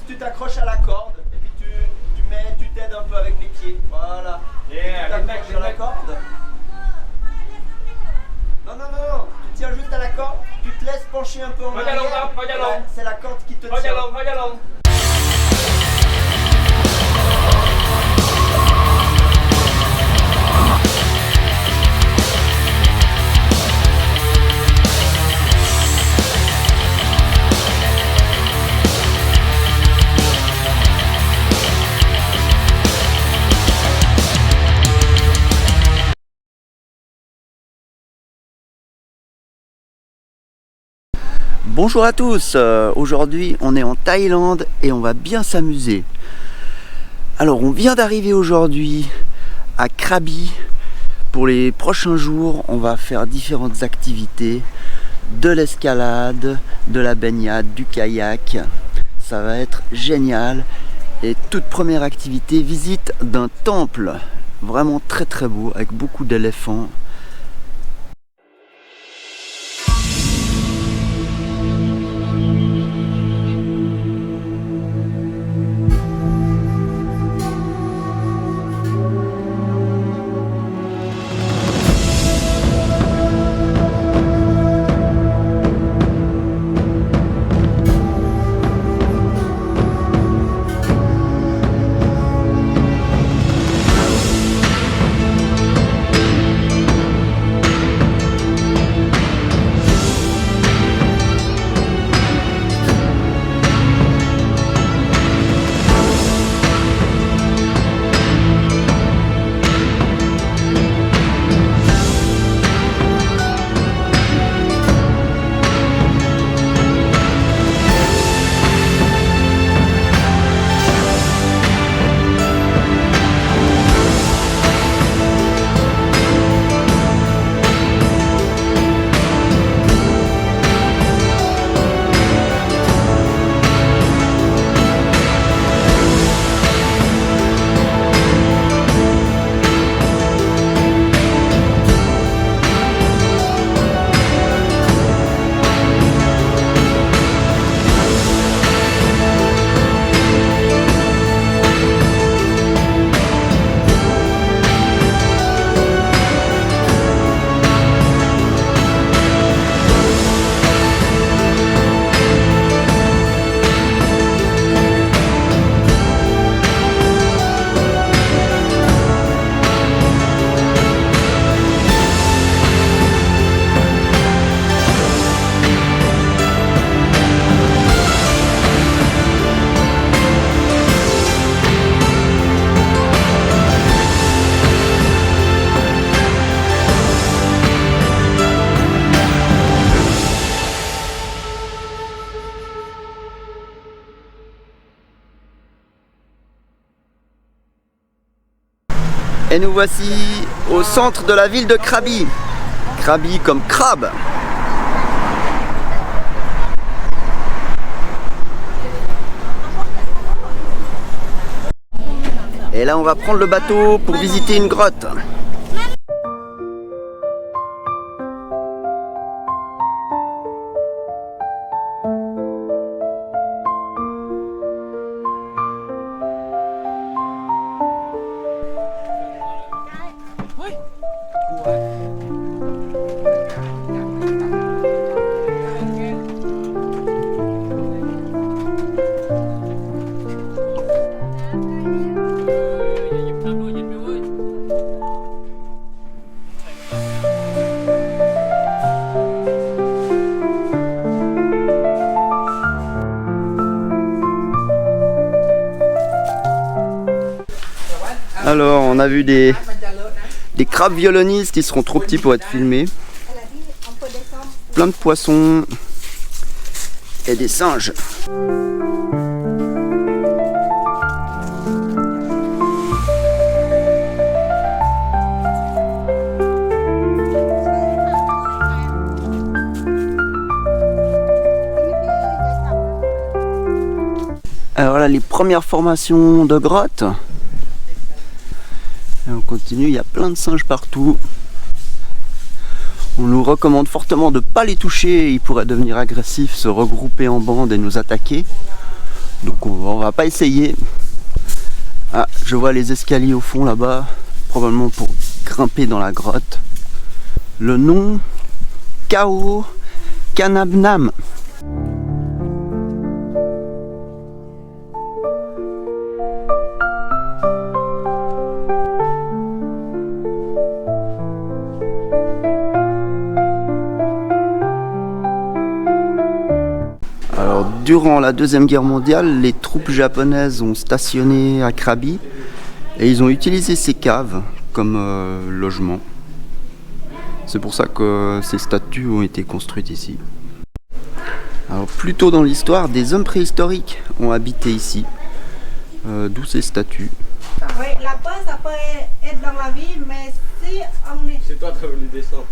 tu t'accroches à la corde et puis tu t'aides un peu avec les pieds. Voilà. Tu t'accroches à la corde. Non, tu tiens juste à la corde, tu te laisses pencher un peu en arrière. Ouais, c'est la corde qui te tient. Bonjour à tous, aujourd'hui on est en Thaïlande et on va bien s'amuser. Alors on vient d'arriver aujourd'hui à Krabi. Pour les prochains jours on va faire différentes activités, de l'escalade, de la baignade, du kayak. Ça va être génial. Et toute première activité, visite d'un temple vraiment très très beau avec beaucoup d'éléphants. Et nous voici au centre de la ville de Krabi. Krabi comme crabe. Et là on va prendre le bateau pour visiter une grotte. Alors on a vu des crabes violonistes qui seront trop petits pour être filmés. Plein de poissons et des singes. Alors là les premières formations de grottes. Et on continue, il y a plein de singes partout. On nous recommande fortement de ne pas les toucher, ils pourraient devenir agressifs, se regrouper en bande et nous attaquer. Donc on va pas essayer. Ah, je vois les escaliers au fond là-bas, probablement pour grimper dans la grotte. Le nom Khao Phangan. Alors, durant la Deuxième Guerre mondiale, les troupes japonaises ont stationné à Krabi et ils ont utilisé ces caves comme logement. C'est pour ça que ces statues ont été construites ici. Alors, plus tôt dans l'histoire, des hommes préhistoriques ont habité ici, d'où ces statues. Oui, la peur, ça peut être dans la vie, mais si on est... C'est toi qui as voulu descendre.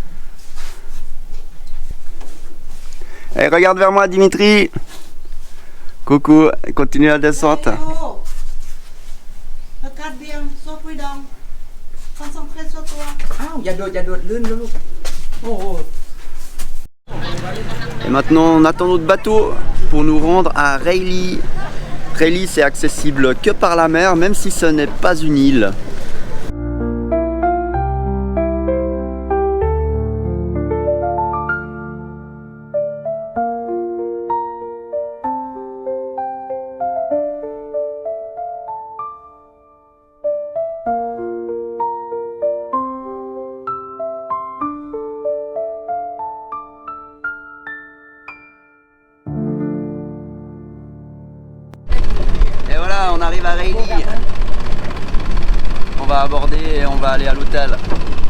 Hey, regarde vers moi, Dimitri. Coucou, continue la descente. Oh. Regarde bien, sois prudent. Concentré sur toi.อ้าวอย่าโดดลื่นนะลูกโอ้โห Et maintenant, on attend notre bateau pour nous rendre à Reili. Reili, c'est accessible que par la mer, même si ce n'est pas une île. Et voilà, on arrive à Reili. On va aborder et on va aller à l'hôtel.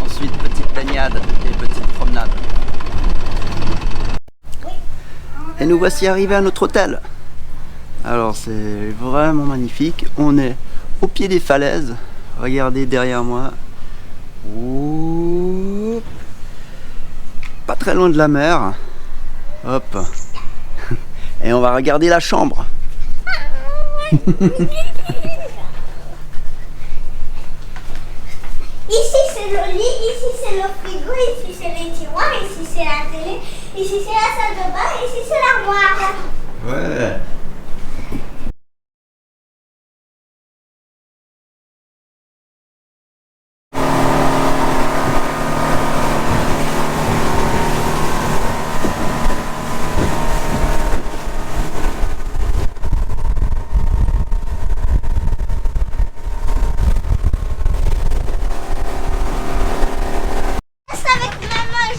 Ensuite, petite baignade et petite promenade. Et nous voici arrivés à notre hôtel. Alors, c'est vraiment magnifique. On est au pied des falaises. Regardez derrière moi. Ouh. Pas très loin de la mer. Hop. Et on va regarder la chambre. Ici c'est le lit, ici c'est le frigo, ici c'est les tiroirs, ici c'est la télé, ici c'est la salle de bain, ici c'est l'armoire. Ouais.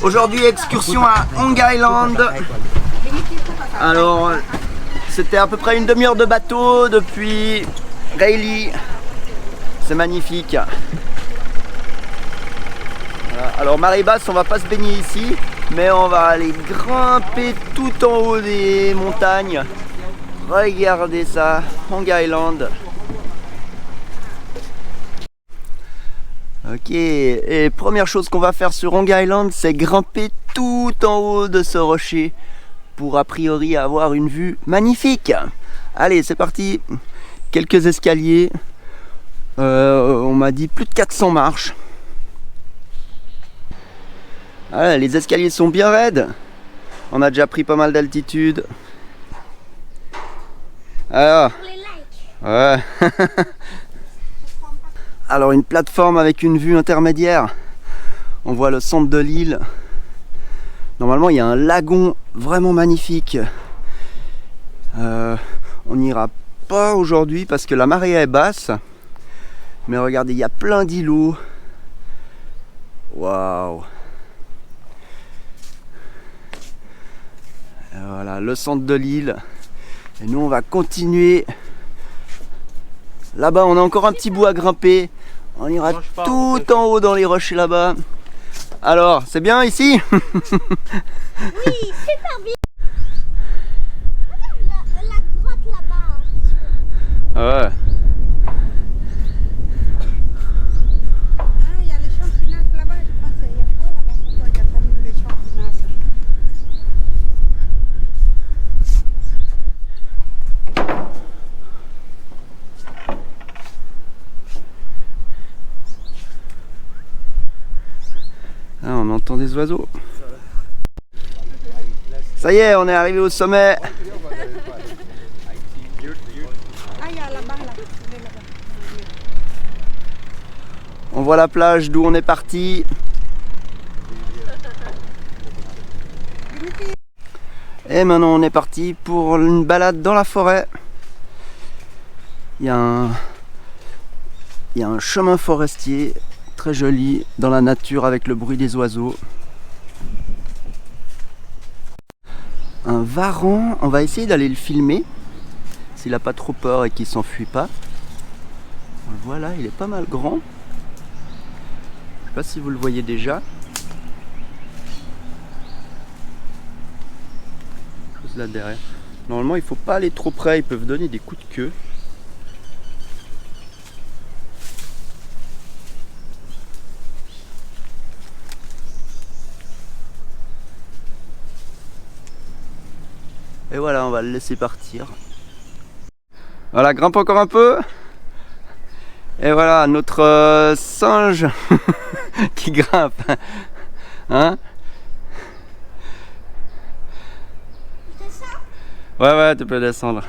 Aujourd'hui, excursion à Hong Island. Alors, c'était à peu près une demi-heure de bateau depuis Reili. C'est magnifique. Voilà. Alors, marée basse, on va pas se baigner ici, mais on va aller grimper tout en haut des montagnes. Regardez ça, Hong Island. Ok, et première chose qu'on va faire sur Hong Island, c'est grimper tout en haut de ce rocher pour a priori avoir une vue magnifique. Allez, c'est parti. Quelques escaliers. On m'a dit plus de 400 marches. Ah, les escaliers sont bien raides. On a déjà pris pas mal d'altitude. Alors, ouais. Alors une plateforme avec une vue intermédiaire. On voit le centre de l'île. Normalement il y a un lagon vraiment magnifique. On n'ira pas aujourd'hui parce que la marée est basse. Mais regardez, il y a plein d'îlots. Waouh. Voilà le centre de l'île. Et nous on va continuer. Là-bas, on a encore un petit bout à grimper. On ira tout en haut dans les rochers là-bas. Alors, c'est bien ici? Oui, super bien. La grotte là-bas. Ouais. Ah, il y a les champignons là-bas, je pense qu'il y a quoi là-bas? Il y a comme les champignons. Ah, on entend des oiseaux. Ça y est, on est arrivé au sommet. voit la plage d'où on est parti. Et maintenant on est parti pour une balade dans la forêt. Il y a un chemin forestier très joli dans la nature avec le bruit des oiseaux. Un varan, on va essayer d'aller le filmer s'il n'a pas trop peur et qu'il s'enfuit pas. Voilà, il est pas mal grand. Je sais pas si vous le voyez déjà. Chose là derrière. Normalement il faut pas aller trop près, ils peuvent donner des coups de queue. Et voilà, on va le laisser partir. Voilà, grimpe encore un peu. Et voilà, notre singe qui grimpe. Hein? Ouais, tu peux descendre.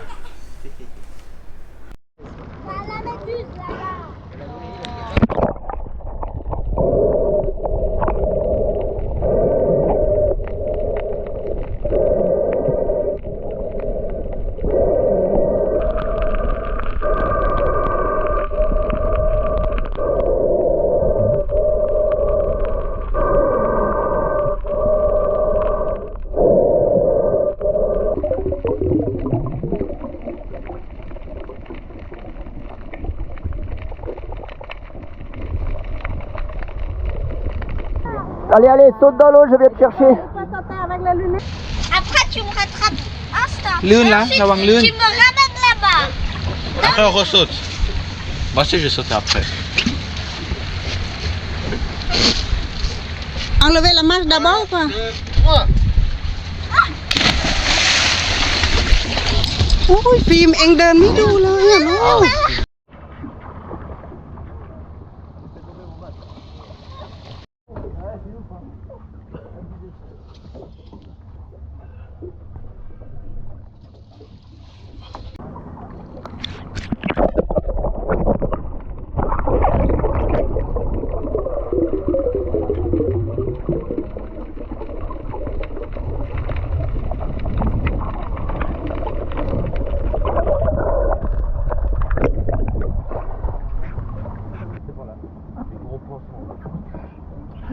La méduse là-bas. Allez, saute dans l'eau, je viens te chercher. Après, tu me rattrapes. Instant. Lune là, Ensuite, lavang lune. tu me ramènes là-bas. Après on ressaute. Moi aussi je vais sauter après. Enlevez la marche d'abord ou quoi? Ôi, phim anh đơn mới đu lên à nó.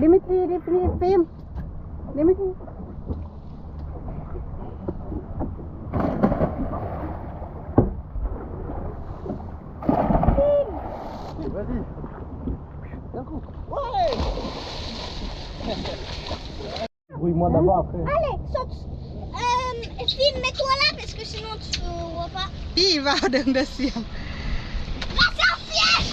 Dimitri, film. Dimitri. Vas-y. D'un coup. Brouille-moi d'abord après. Allez, saute. Film, mets-toi là parce que sinon tu ne vois pas. Đi vào đường đất xiềng. Là, c'est un piège.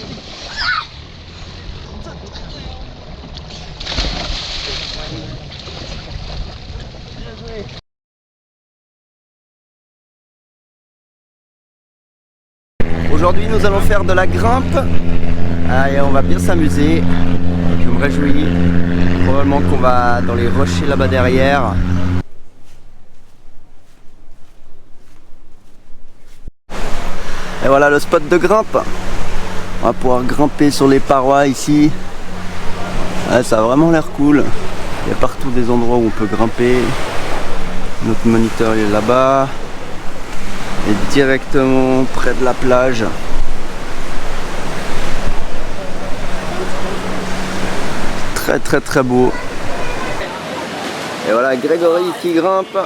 Aujourd'hui nous allons faire de la grimpe. Et on va bien s'amuser. Je me réjouis. Probablement qu'on va dans les rochers là-bas derrière. Et voilà le spot de grimpe. On va pouvoir grimper sur les parois ici. Ouais, ça a vraiment l'air cool. Il y a partout des endroits où on peut grimper. Notre moniteur est là-bas. Et directement près de la plage. Très très beau. Et voilà Grégory qui grimpe.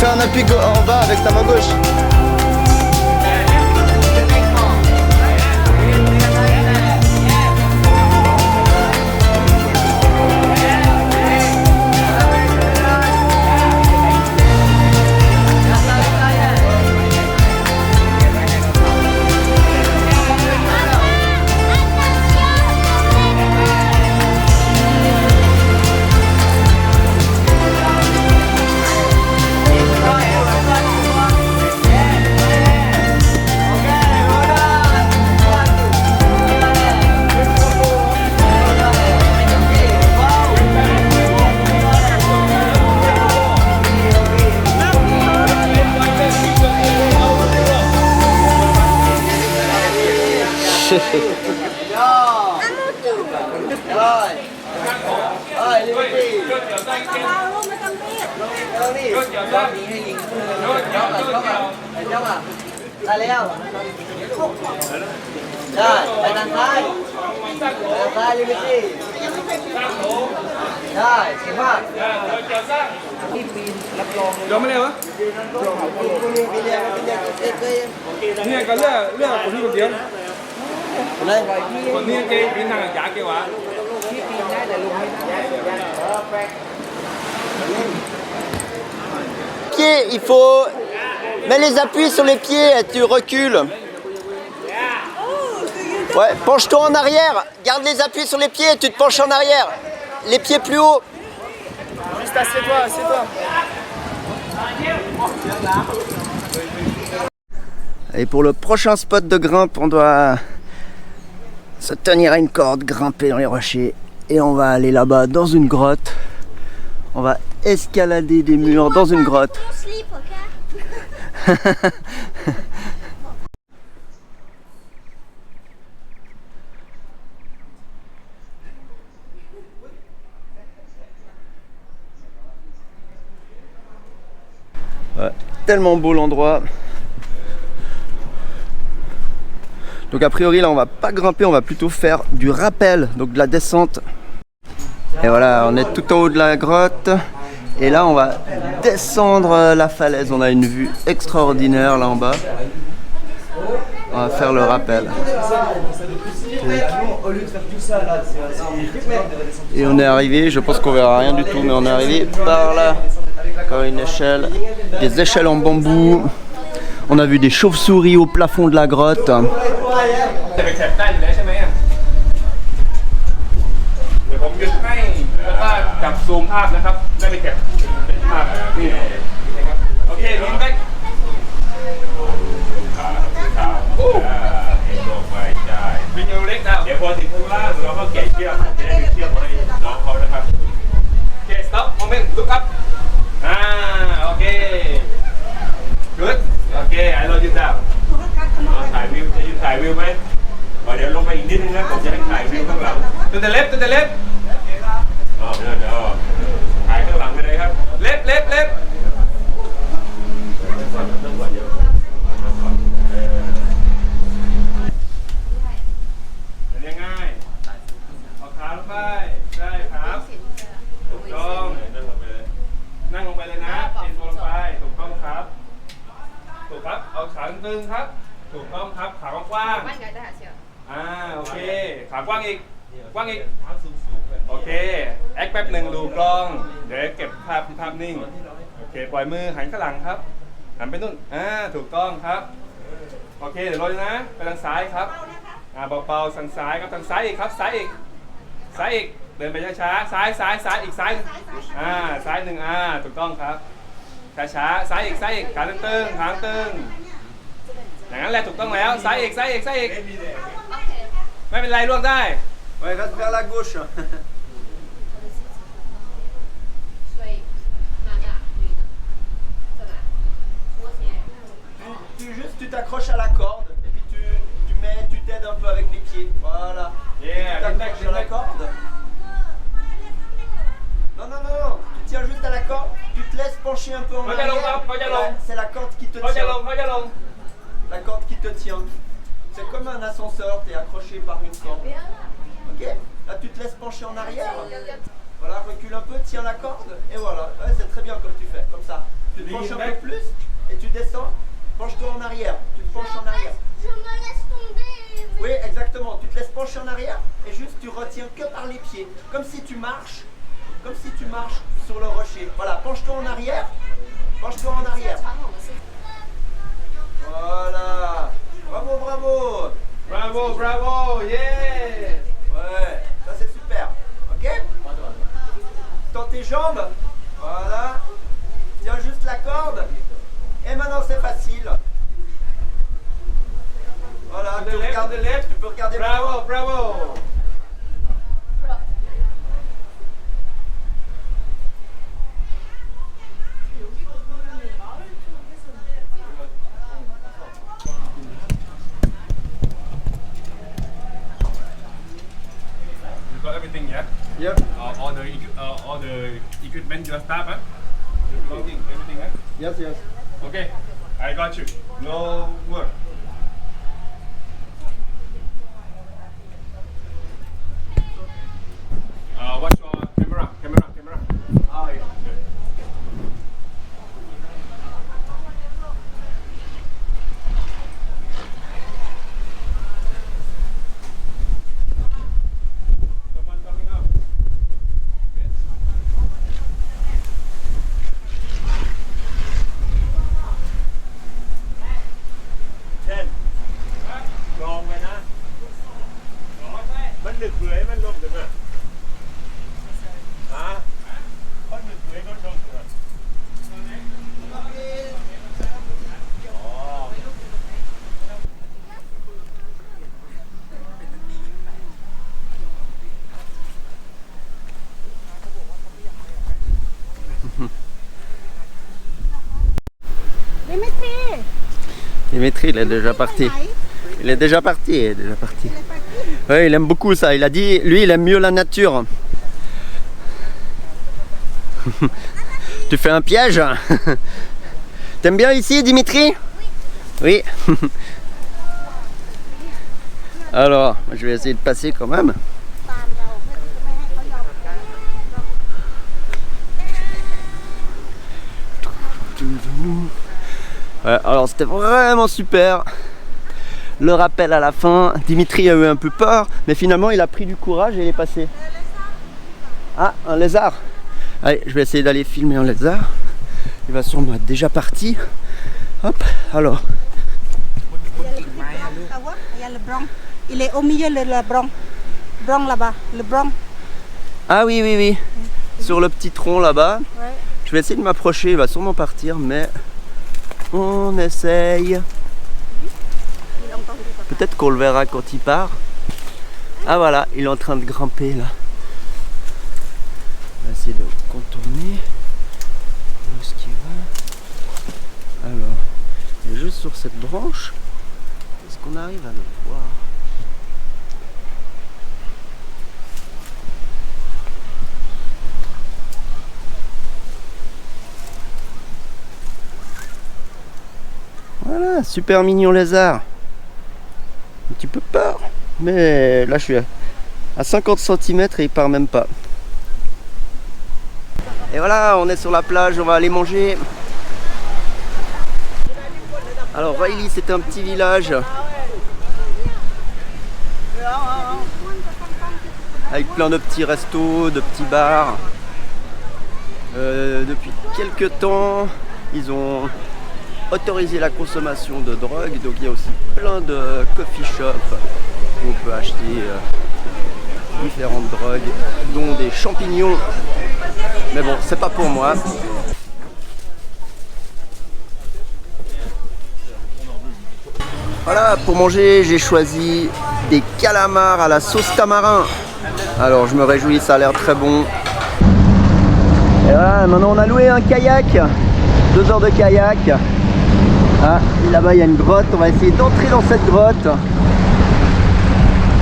fais un appui en bas avec ta main gauche. Rồi mới leo á. Nè có leo của đi một tiếng. Còn nè cái biến thằng giả kêu á. Pieds, il faut mettre les appuis sur les pieds, tu recules. Ouais, penche-toi en arrière, garde les appuis sur les pieds, tu te penches en arrière. Les pieds plus haut. Juste assieds-toi, assieds-toi. Et pour le prochain spot de grimpe, on doit se tenir à une corde, grimper dans les rochers. Et on va aller là-bas dans une grotte. On va escalader des murs dans une grotte. Sleep, ok? Ouais, tellement beau l'endroit. Donc a priori là on va pas grimper, on va plutôt faire du rappel, donc de la descente. Et voilà, on est tout en haut de la grotte. Et là on va descendre la falaise, on a une vue extraordinaire là en bas. On va faire le rappel. Et on est arrivé, je pense qu'on verra rien du tout, mais on est arrivé par là. Encore une échelle, des échelles en bambou. On a vu des chauves-souris au plafond de la grotte. Stop, moment, look up. Okay. Good. Okay, I know you down. ถ่ายวิวจะยืนถ่ายวิวไหมเดี๋ยวลงไปอีกนิดนึงนะผมจะให้ถ่ายวิวข้างหลังตัวแต่เล็บเดี๋ยวถ่ายข้างหลังไปเลยครับเล็บเป็นยังไงเอาขาลงไปใช่ครับถูกต้องนั่งลงไปเลยนะเอ็นตัวลงไปถูกต้องครับถูกครับเอาขาตึงๆครับถูกต้องครับขากว้างโอเคขากว้างอีกโอเคแอคแป๊บหนึ่งดูกล้องเดี๋ยวเก็บภาพนิ่งโอเคปล่อยมือหันข้างหลังครับหันไปนู่นถูกต้องครับโอเคเดี๋ยวลอยนะไปทางซ้ายครับเบาๆทางซ้ายครับทางซ้ายอีกครับซ้ายอีกเดินไปช้าๆซ้ายอีกซ้ายซ้ายหนึ่งถูกต้องครับช้าๆซ้ายอีกขาตึงอย่างนั้นแหละถูกต้องแล้วซ้ายอีกไม่เป็นไรล่วงได้ Ouais, reste vers la gauche. Tu t'accroches à la corde et puis tu t'aides un peu avec les pieds. Voilà. Yeah, tu t'accroches à la corde. Non. Tu tiens juste à la corde. Tu te laisses pencher un peu en arrière. C'est la corde qui te tient. La corde qui te tient. C'est comme un ascenseur. Tu es accroché par une corde. Ok? Là, tu te laisses pencher en arrière. Voilà, recule un peu, tiens la corde, et voilà. Ouais, c'est très bien comme tu fais, comme ça. Tu te penches un peu plus, et tu descends. Penche-toi en arrière, tu te penches en arrière. Je me laisse tomber. Oui, exactement. Tu te laisses pencher en arrière, et juste tu retiens que par les pieds. Comme si tu marches sur le rocher. Voilà, penche-toi en arrière. Penche-toi en arrière. Voilà. Bravo, bravo. Bravo, bravo, yeah! Ouais, ça c'est super. Ok? Tends tes jambes. Voilà. Tiens juste la corde. Et maintenant c'est facile. Voilà, tu regardes les lèvres, tu peux regarder. Bravo, bravo! You got everything, yeah? Yep. All the equipment, your stuff, huh? Everything, huh? Yes, yes. Okay, I got you. No work. What's your camera? Ah, oui. Someone coming up. Dimitri, il est déjà parti. Il est déjà parti. Ouais, il aime beaucoup ça. Il a dit, lui, il aime mieux la nature. Tu fais un piège? T'aimes bien ici, Dimitri? Oui. Alors, je vais essayer de passer quand même. Ouais, alors c'était vraiment super. Le rappel à la fin, Dimitri a eu un peu peur, mais finalement il a pris du courage et il est passé. Ah, un lézard. Allez, je vais essayer d'aller filmer un lézard. Il va sûrement être déjà parti. Hop, alors. Il y a le blanc. Il est au milieu le blanc. Blanc là-bas, le blanc. Ah oui, oui, oui. Sur le petit tronc là-bas. Ouais. Je vais essayer de m'approcher, il va sûrement partir, mais on essaye. Peut-être qu'on le verra quand il part. Ah voilà, il est en train de grimper là. On va essayer de contourner. Où est-ce qu'il va? Alors, il est juste sur cette branche. Est-ce qu'on arrive à le voir? Voilà, super mignon lézard. Un petit peu peur, mais là je suis à 50 cm et il part même pas. Et voilà, on est sur la plage, on va aller manger. Alors Vaili, c'est un petit village avec plein de petits restos, de petits bars. Depuis quelques temps, ils ont autorisé la consommation de drogue, donc il y a aussi plein de coffee shops où on peut acheter différentes drogues, dont des champignons. Mais bon, c'est pas pour moi. Voilà, pour manger, j'ai choisi des calamars à la sauce tamarin. Alors je me réjouis, ça a l'air très bon. Et voilà, maintenant on a loué un kayak, 2 heures de kayak. Ah, là-bas il y a une grotte, on va essayer d'entrer dans cette grotte.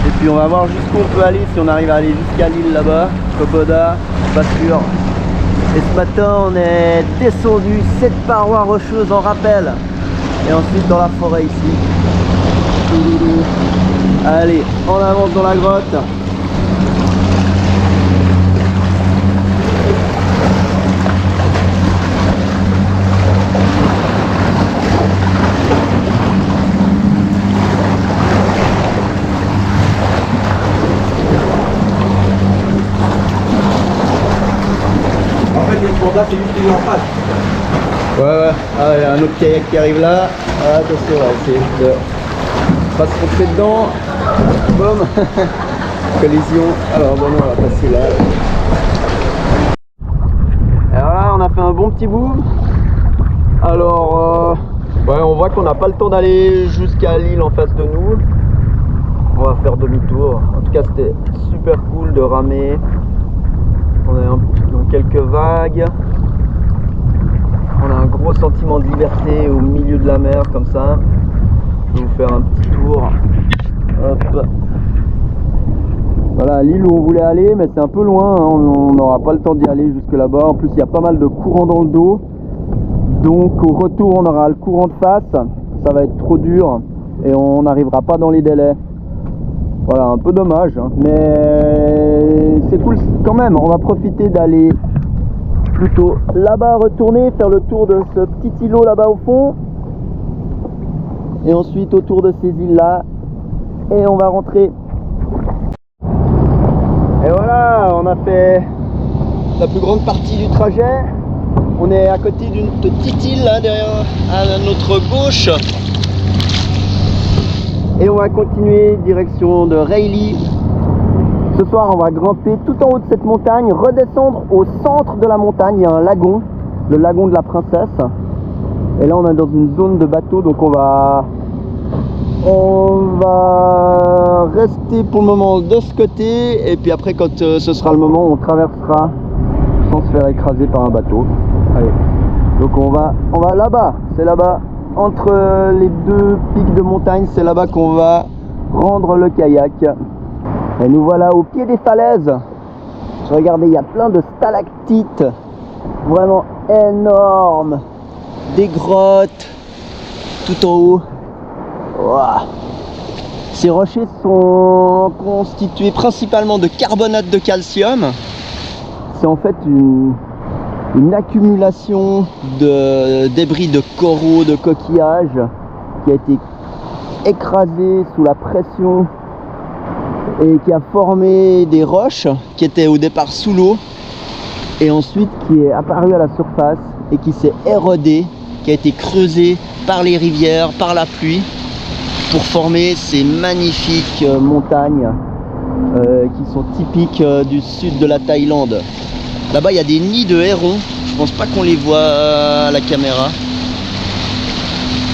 Et puis on va voir jusqu'où on peut aller, si on arrive à aller jusqu'à l'île là-bas, Koboda, pas sûr. Et ce matin on est descendu 7 parois rocheuses en rappel. Et ensuite dans la forêt ici. Allez, on avance dans la grotte. là, c'est juste lui en face. Ouais. Ah, il y a un autre kayak qui arrive là. Ah, attention, on va essayer de pas se rentrer dedans. Boum. Collision. Alors bon, on va passer là. Alors là, on a fait un bon petit bout. Alors, ouais, on voit qu'on n'a pas le temps d'aller jusqu'à l'île en face de nous. On va faire demi-tour. En tout cas, c'était super cool de ramer. On est dans quelques vagues. On a un gros sentiment de liberté au milieu de la mer comme ça. Je vais vous faire un petit tour. Hop. Voilà l'île où on voulait aller, mais c'est un peu loin, hein. On n'aura pas le temps d'y aller jusque là-bas. En plus, il y a pas mal de courant dans le dos. Donc au retour, on aura le courant de face. Ça va être trop dur et on n'arrivera pas dans les délais. Voilà, un peu dommage, hein. Mais c'est cool quand même. On va profiter d'aller plutôt là-bas, retourner, faire le tour de ce petit îlot là-bas au fond. Et ensuite autour de ces îles-là. Et on va rentrer. Et voilà, on a fait la plus grande partie du trajet. On est à côté d'une petite île là derrière à notre gauche. Et on va continuer direction de Rayleigh. Ce soir, on va grimper tout en haut de cette montagne, redescendre au centre de la montagne. Il y a un lagon, le lagon de la Princesse. Et là, on est dans une zone de bateau, donc on va rester pour le moment de ce côté. Et puis après, quand ce sera le moment, on traversera sans se faire écraser par un bateau. Allez, donc on va là-bas. C'est là-bas, entre les deux pics de montagne, c'est là-bas qu'on va rendre le kayak. Et nous voilà au pied des falaises. Regardez, il y a plein de stalactites, vraiment énormes, des grottes tout en haut. Wow. Ces rochers sont constitués principalement de carbonate de calcium. C'est en fait une accumulation de débris de coraux, de coquillages qui a été écrasé sous la pression et qui a formé des roches qui étaient au départ sous l'eau et ensuite qui est apparu à la surface et qui s'est érodé, qui a été creusé par les rivières, par la pluie pour former ces magnifiques montagnes qui sont typiques du sud de la Thaïlande. Là-bas il y a des nids de hérons, je pense pas qu'on les voit à la caméra,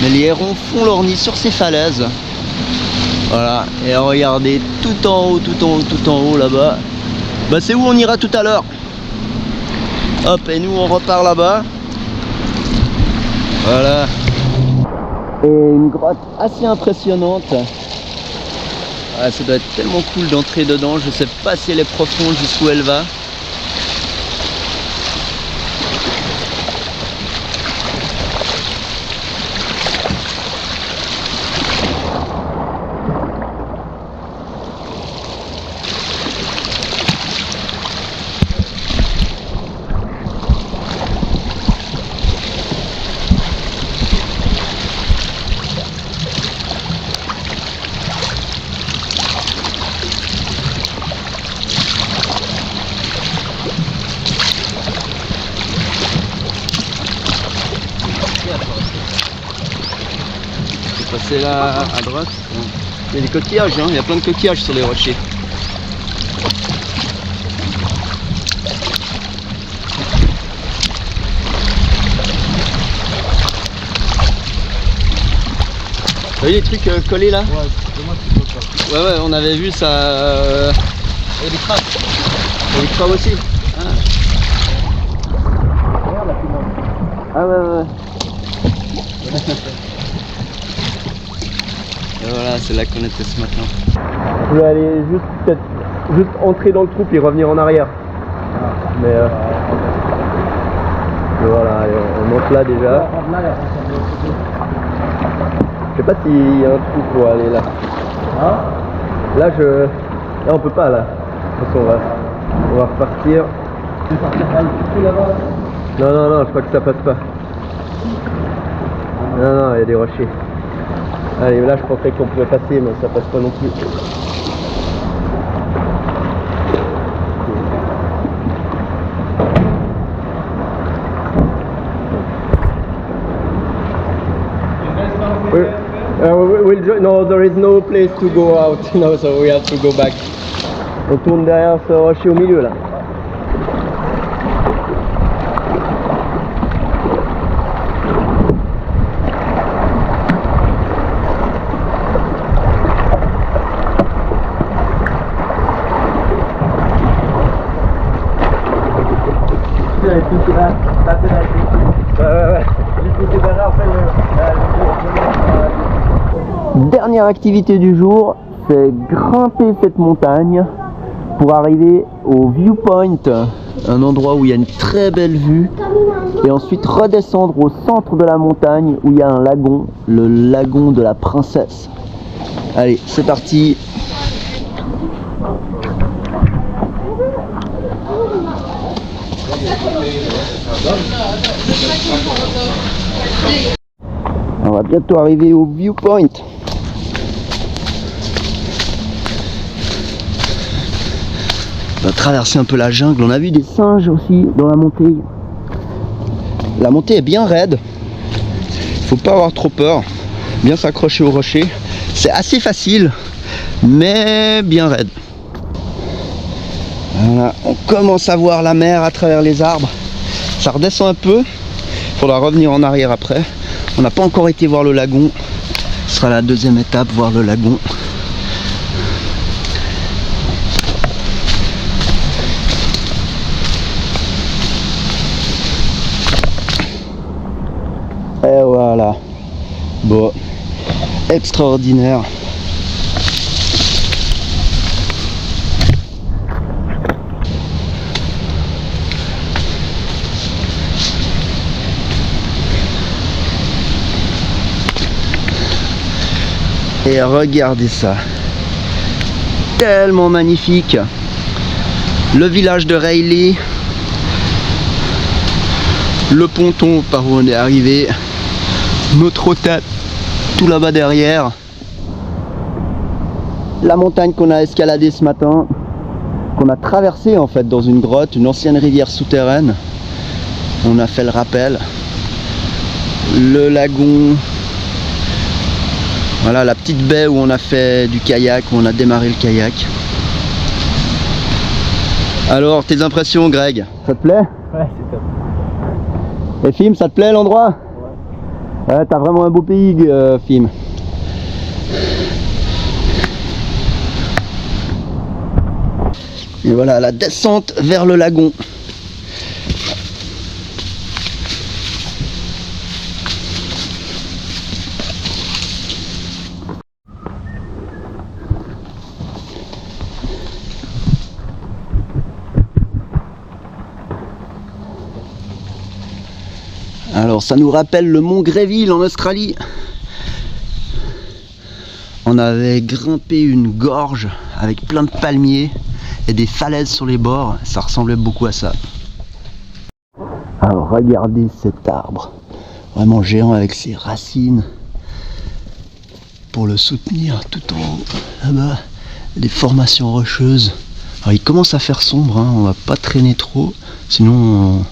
mais les hérons font leur nid sur ces falaises. Voilà, et regardez tout en haut là-bas. Bah c'est où on ira tout à l'heure. Hop, et nous on repart là-bas. Voilà. Et une grotte assez impressionnante. Ah, ça doit être tellement cool d'entrer dedans. Je sais pas si elle est profonde, jusqu'où elle va. C'est là à droite. Il y a des coquillages, hein. Il y a plein de coquillages sur les rochers. Vous voyez les trucs collés là? Ouais, c'est moi qui peux pas. Ouais, on avait vu ça. Il y a des crabes. Il y a des crabes aussi. Ah ouais. Et voilà, c'est là qu'on était ce matin. Je voulais aller juste entrer dans le trou et revenir en arrière. Mais voilà, allez, on monte là déjà. Je sais pas s'il y a un trou pour aller là. Là on peut pas là. De toute façon, on va repartir. Non, je crois que ça passe pas. Non, il y a des rochers. Allez, là je pensais qu'on pouvait passer, mais ça passe pas non plus. No, there is no place to go out, no, so we have to go back. On tourne derrière ce rocher au milieu là. Dernière activité du jour, c'est grimper cette montagne pour arriver au viewpoint, un endroit où il y a une très belle vue, et ensuite redescendre au centre de la montagne où il y a un lagon, le lagon de la princesse. Allez, c'est parti. On va bientôt arriver au viewpoint. On va traverser un peu la jungle. On a vu des singes aussi dans la montée. La montée est bien raide. Faut pas avoir trop peur. Bien s'accrocher au rocher. C'est assez facile, mais bien raide. Voilà, on commence à voir la mer à travers les arbres. Ça redescend un peu. Il faudra revenir en arrière après. On n'a pas encore été voir le lagon. Ce sera la deuxième étape, voir le lagon. Et voilà. Bon. Extraordinaire. Et regardez ça, tellement magnifique. Le village de Rayleigh, le ponton par où on est arrivé, notre hôtel tout là-bas derrière, la montagne qu'on a escaladée ce matin, qu'on a traversée en fait dans une grotte, une ancienne rivière souterraine. On a fait le rappel, le lagon. Voilà la petite baie où on a fait du kayak, où on a démarré le kayak. Alors, tes impressions, Greg? Ça te plaît? Ouais, c'est top. Et Fim, ça te plaît l'endroit? Ouais, t'as vraiment un beau pays, Fim. Et voilà la descente vers le lagon. Alors ça nous rappelle le mont Greville en Australie. On avait grimpé une gorge avec plein de palmiers et des falaises sur les bords. Ça ressemblait beaucoup à ça. Alors regardez cet arbre, vraiment géant avec ses racines. Pour le soutenir tout en haut, là-bas, des formations rocheuses. Alors il commence à faire sombre, hein, on va pas traîner trop, sinon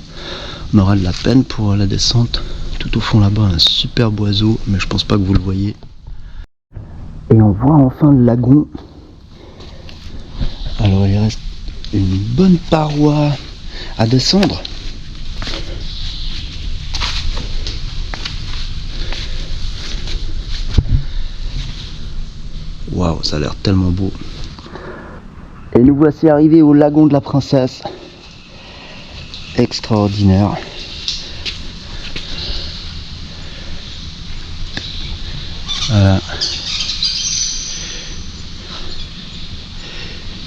on aura de la peine pour la descente. Tout au fond là-bas, un superbe oiseau, mais je pense pas que vous le voyez. Et on voit enfin le lagon. Alors il reste une bonne paroi à descendre. Waouh, ça a l'air tellement beau. Et nous voici arrivés au lagon de la princesse. Extraordinaire. Voilà.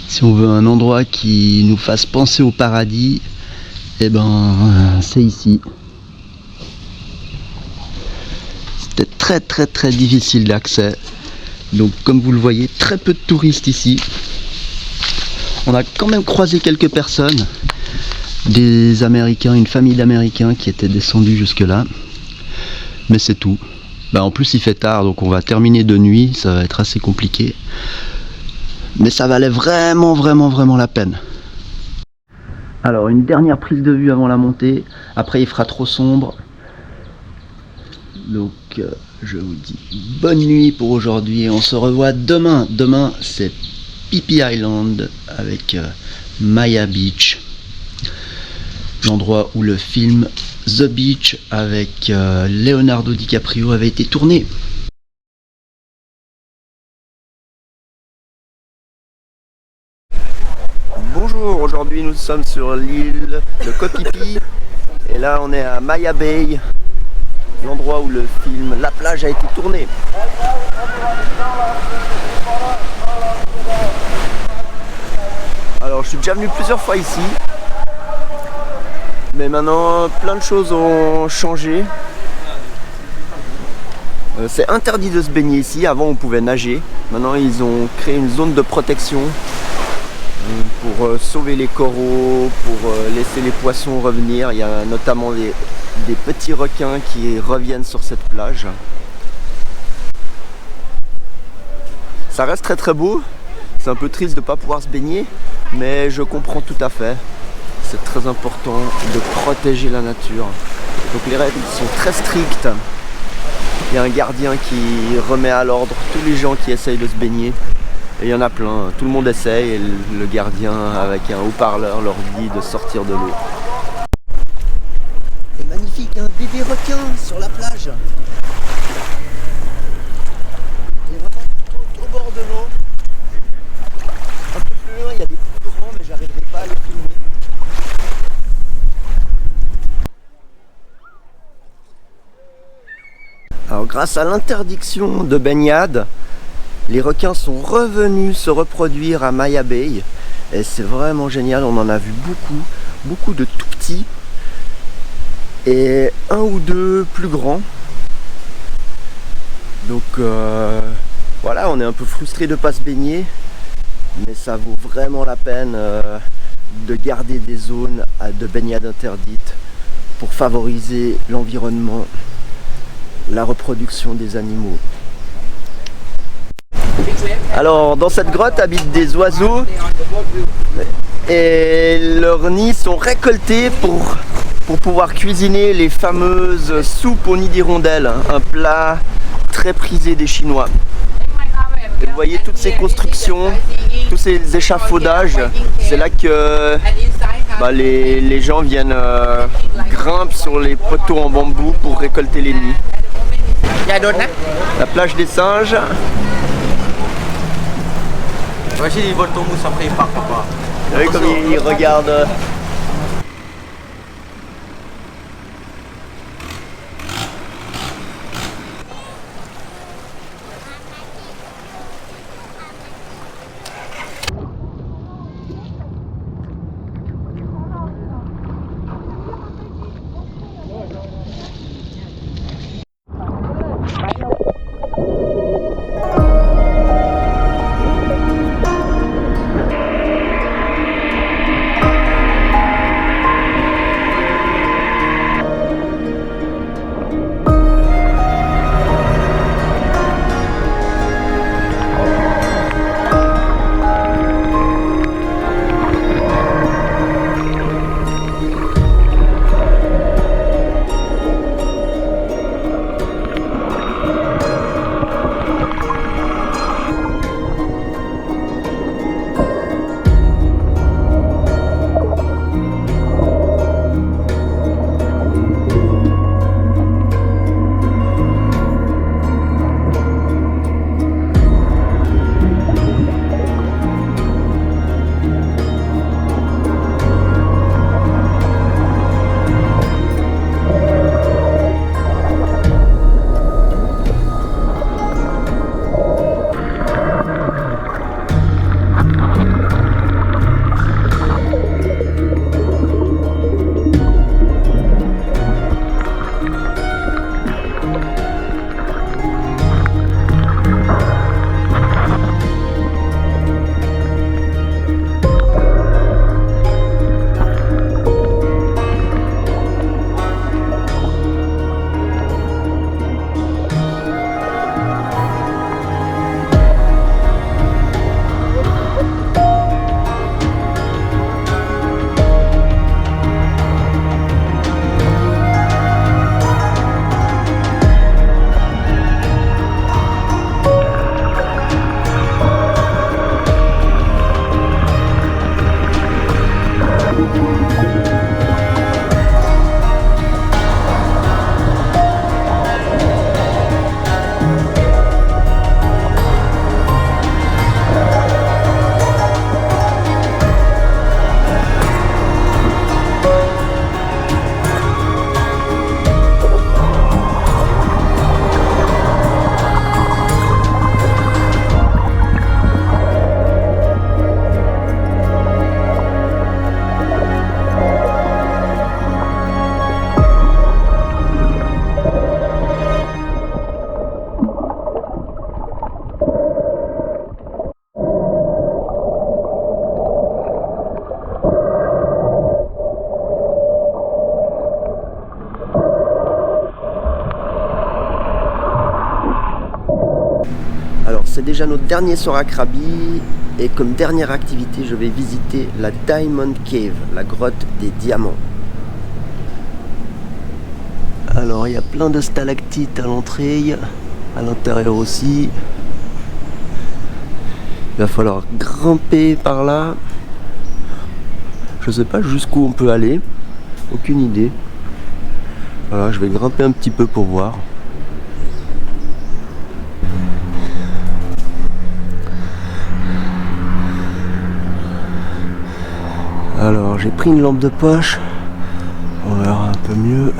Si on veut un endroit qui nous fasse penser au paradis, eh ben c'est ici. C'était très difficile d'accès. Donc comme vous le voyez, très peu de touristes ici. On a quand même croisé quelques personnes, des Américains, une famille d'Américains qui étaient descendus jusque là. Mais c'est tout. Bah, en plus il fait tard, donc on va terminer de nuit, ça va être assez compliqué. Mais ça valait vraiment la peine. Alors une dernière prise de vue avant la montée, après il fera trop sombre. Donc je vous dis bonne nuit pour aujourd'hui et on se revoit demain. Demain c'est Phi Phi Island avec Maya Beach, l'endroit où le film The Beach avec Leonardo DiCaprio avait été tourné. Bonjour, aujourd'hui nous sommes sur l'île de Koh Phi Phi et là on est à Maya Bay, l'endroit où le film La Plage a été tourné. Alors je suis déjà venu plusieurs fois ici, mais maintenant plein de choses ont changé. C'est interdit de se baigner ici, avant on pouvait nager, maintenant ils ont créé une zone de protection pour sauver les coraux, pour laisser les poissons revenir. Il y a notamment des petits requins qui reviennent sur cette plage. Ça reste très très beau, c'est un peu triste de ne pas pouvoir se baigner, mais je comprends tout à fait. C'est très important de protéger la nature. Donc les règles sont très strictes. Il y a un gardien qui remet à l'ordre tous les gens qui essayent de se baigner. Et il y en a plein, tout le monde essaye et le gardien avec un haut-parleur leur dit de sortir de l'eau. C'est magnifique, un bébé requin sur la plage. Il est vraiment tout au bord de l'eau. Un peu plus loin, il y a des plus grands, mais j'arriverai pas à les filmer. Alors grâce à l'interdiction de baignade, les requins sont revenus se reproduire à Maya Bay et c'est vraiment génial, on en a vu beaucoup de tout petits et un ou deux plus grands. Donc voilà, on est un peu frustré de ne pas se baigner, mais ça vaut vraiment la peine de garder des zones de baignade interdites pour favoriser l'environnement, la reproduction des animaux. Alors dans cette grotte habitent des oiseaux et leurs nids sont récoltés pour pouvoir cuisiner les fameuses soupes au nid d'hirondelle, un plat très prisé des Chinois. Et vous voyez toutes ces constructions, tous ces échafaudages, c'est là que les gens viennent grimpent sur les poteaux en bambou pour récolter les nids. La plage des singes. Imagine, ils volent ton mousse après ils partent pas. Vous voyez comme ils regardent. c'est déjà notre dernier soir à Krabi. Et comme dernière activité, je vais visiter la Diamond Cave, la grotte des diamants. Alors, il y a plein de stalactites à l'entrée, à l'intérieur aussi. Il va falloir grimper par là. Je sais pas jusqu'où on peut aller. Aucune idée. Voilà, je vais grimper un petit peu pour voir. Alors j'ai pris une lampe de poche, on verra un peu mieux.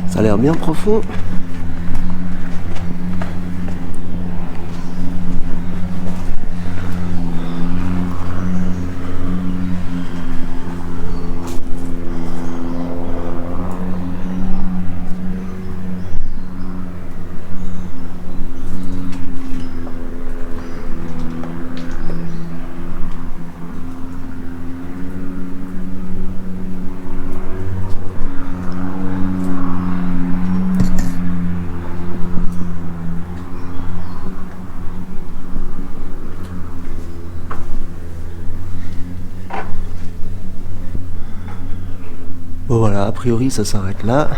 Ça a l'air bien profond. Bon voilà, a priori ça s'arrête là.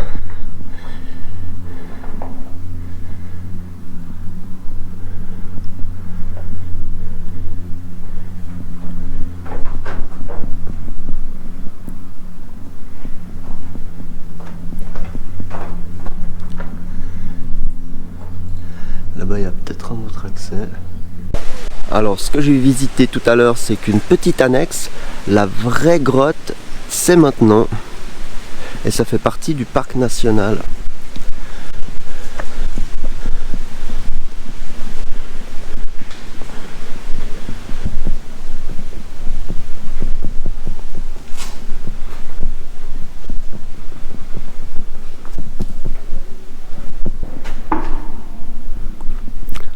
Là-bas il y a peut-être un autre accès. Alors ce que j'ai visité tout à l'heure, c'est qu'une petite annexe. La vraie grotte, c'est maintenant. Et ça fait partie du parc national.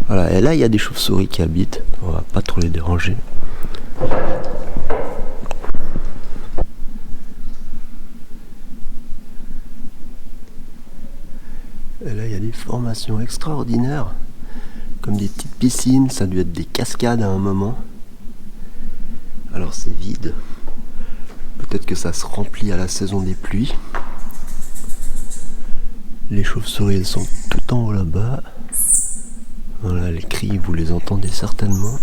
Voilà, et là il y a des chauves-souris qui habitent. On va pas trop les déranger. Et là il y a des formations extraordinaires, comme des petites piscines, ça a dû être des cascades à un moment. Alors c'est vide, peut-être que ça se remplit à la saison des pluies. Les chauves-souris elles sont tout en haut là-bas. Voilà, les cris vous les entendez certainement.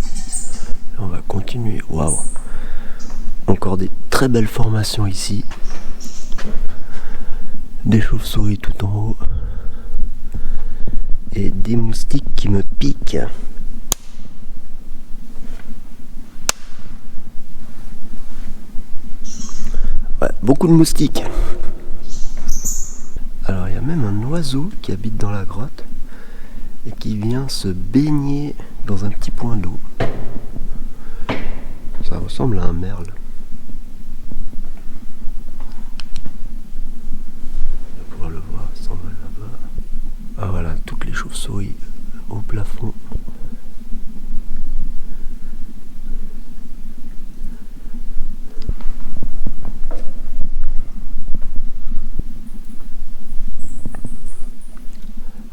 Et on va continuer, waouh. Encore des très belles formations ici. Des chauves-souris tout en haut. Et des moustiques qui me piquent. Ouais, beaucoup de moustiques. Alors il y a même un oiseau qui habite dans la grotte et qui vient se baigner dans un petit point d'eau. Ça ressemble à un merle. On va pouvoir le voir, il s'en va là-bas. Ah voilà, toutes les chauves-souris au plafond.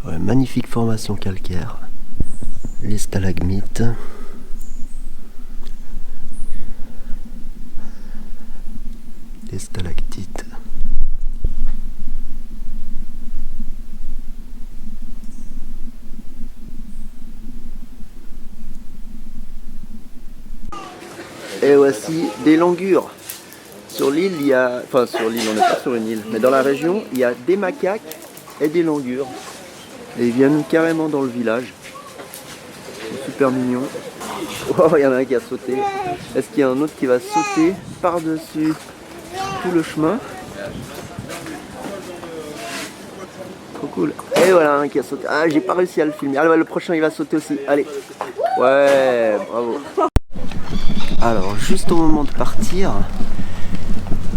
Ouais, magnifique formation calcaire. Les stalagmites. Les stalactites. Et voici des langures. Sur l'île, il y a... Enfin, sur l'île, on n'est pas sur une île. Mais dans la région, il y a des macaques et des langures. Et ils viennent carrément dans le village. C'est super mignon. Oh, il y en a un qui a sauté. Est-ce qu'il y a un autre qui va sauter par-dessus tout le chemin? Trop cool. Et voilà un qui a sauté. Ah, j'ai pas réussi à le filmer. Ah, le prochain, il va sauter aussi. Allez. Ouais, bravo. Alors, juste au moment de partir,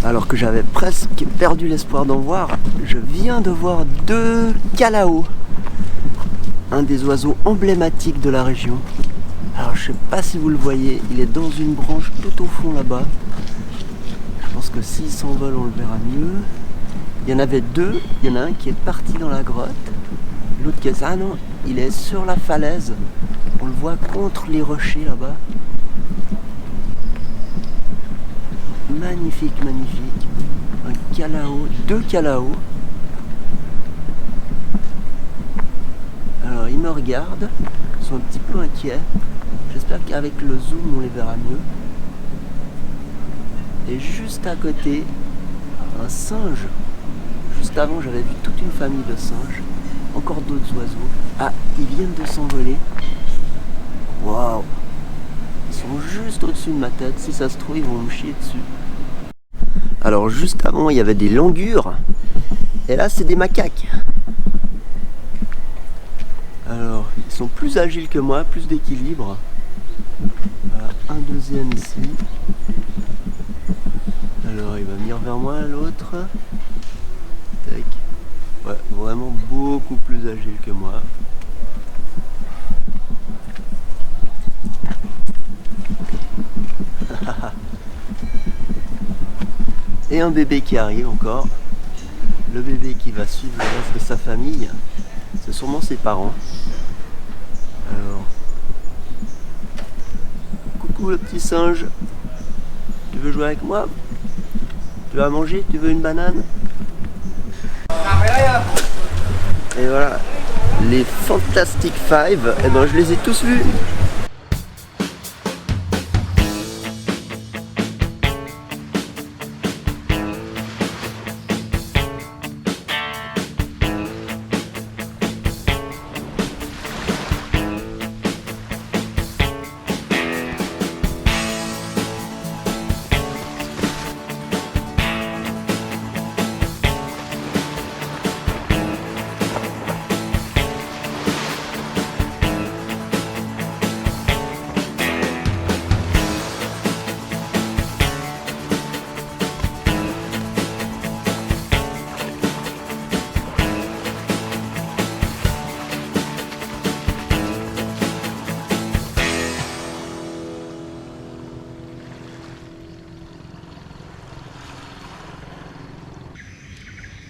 alors que j'avais presque perdu l'espoir d'en voir, je viens de voir 2 calaos. un des oiseaux emblématiques de la région. Alors je sais pas si vous le voyez, il est dans une branche tout au fond là-bas. Je pense que s'il s'envole, on le verra mieux. Il y en avait deux, il y en a un qui est parti dans la grotte, l'autre qui est... Ah non, il est sur la falaise. On le voit contre les rochers là-bas. Magnifique, magnifique. Un calao, deux calaos. Alors ils me regardent, ils sont un petit peu inquiets. J'espère qu'avec le zoom on les verra mieux. Et juste à côté, un singe. Juste avant j'avais vu toute une famille de singes. Encore d'autres oiseaux. Ah, ils viennent de s'envoler. Waouh! Ils sont juste au-dessus de ma tête. Si ça se trouve, ils vont me chier dessus. Alors juste avant, il y avait des langurs. Et là, c'est des macaques. Alors, ils sont plus agiles que moi, plus d'équilibre. Voilà, un deuxième ici. Alors, il va venir vers moi, l'autre. Tac. Ouais, vraiment beaucoup plus agile que moi. Et un bébé qui arrive encore. Le bébé qui va suivre le reste de sa famille. C'est sûrement ses parents. Alors, coucou le petit singe. Tu veux jouer avec moi? Tu vas manger? Tu veux une banane? Et voilà, les Fantastic Five, eh ben je les ai tous vus.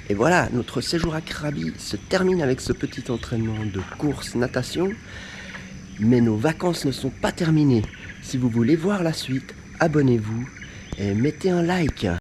Et voilà, notre séjour à Krabi se termine avec ce petit entraînement de course natation. Mais nos vacances ne sont pas terminées. Si vous voulez voir la suite, abonnez-vous et mettez un like.